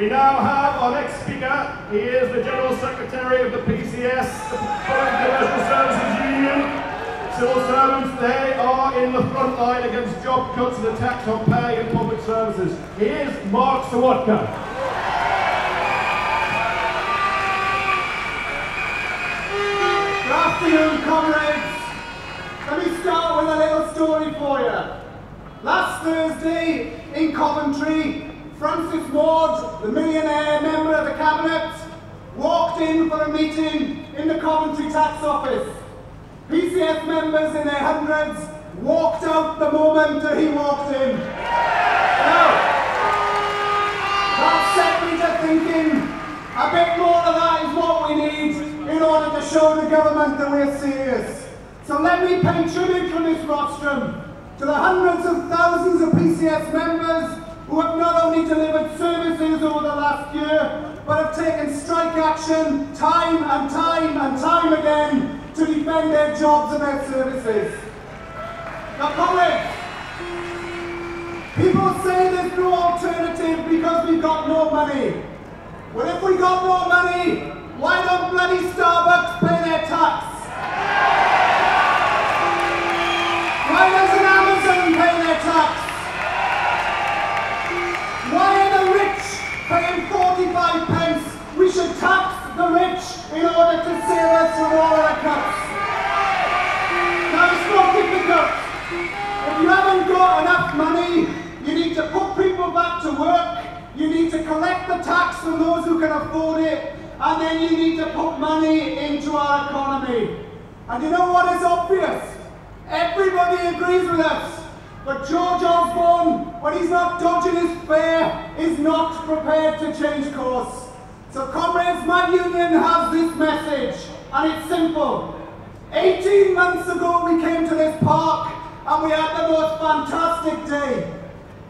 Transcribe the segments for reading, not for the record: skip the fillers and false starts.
We now have our next speaker. He is the General Secretary of the PCS, the Commercial Services Union. Civil servants, they are in the front line against job cuts and attacks on pay in public services. He is Mark Serwotka. Good afternoon, comrades. Let me start with a little story for you. Last Thursday in Coventry, Francis Ward, the millionaire member of the Cabinet, walked in for a meeting in the Coventry tax office. PCS members in their hundreds walked out the moment that he walked in. Now, that set me to thinking a bit more of that is what we need in order to show the government that we're serious. So let me pay tribute from this rostrum to the hundreds of thousands of PCS members who have not only delivered services over the last year, but have taken strike action time and time again to defend their jobs and their services. Now, comrades, people say there's no alternative because we've got no money. Well, if we got no money, why don't bloody Starbucks pay their tax? Why doesn't Amazon pay their tax? Why are the rich paying 45 pence? We should tax the rich in order to save us from all of the cuts. Now, it's not difficult. If you haven't got enough money, you need to put people back to work, you need to collect the tax from those who can afford it, and then you need to put money into our economy. And you know what is obvious? Everybody agrees with us. But George Osborne, when he's not dodging his fare, is not prepared to change course. So comrades, my union has this message, and it's simple. 18 months ago we came to this park, and we had the most fantastic day.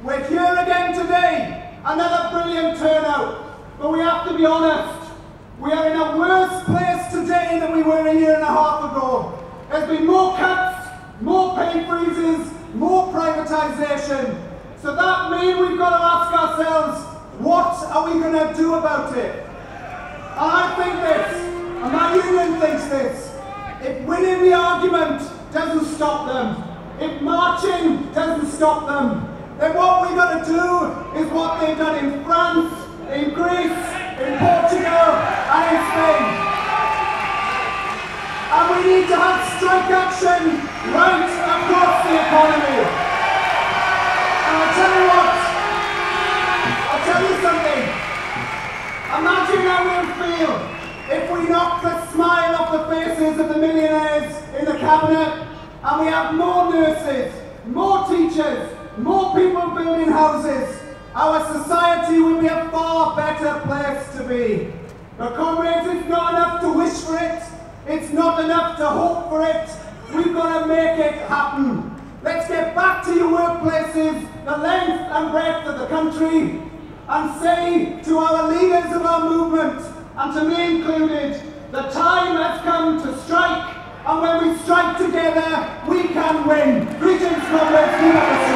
We're here again today, another brilliant turnout. But we have to be honest, we are in a worse place today than we were a year and a half ago. There's been more cuts, more pay freezes, more privatisation. So that means we've got to ask ourselves, what are we going to do about it? And I think this, and my union thinks this, if winning the argument doesn't stop them, if marching doesn't stop them, then what we've got to do is what they've done in France, in Greece, in Portugal, and in Spain. And we need to have strike action right across the economy. And I'll tell you what, I'll tell you something. Imagine how we'll feel if we knock the smile off the faces of the millionaires in the Cabinet and we have more nurses, more teachers, more people building houses. Our society will be a far better place to be. But comrades, it's not enough to wish for it. It's not enough to hope for it. We've got to make it happen. Let's get back to your workplaces, the length and breadth of the country, and say to our leaders of our movement, and to me included, the time has come to strike, and when we strike together, we can win. Greetings, comrades.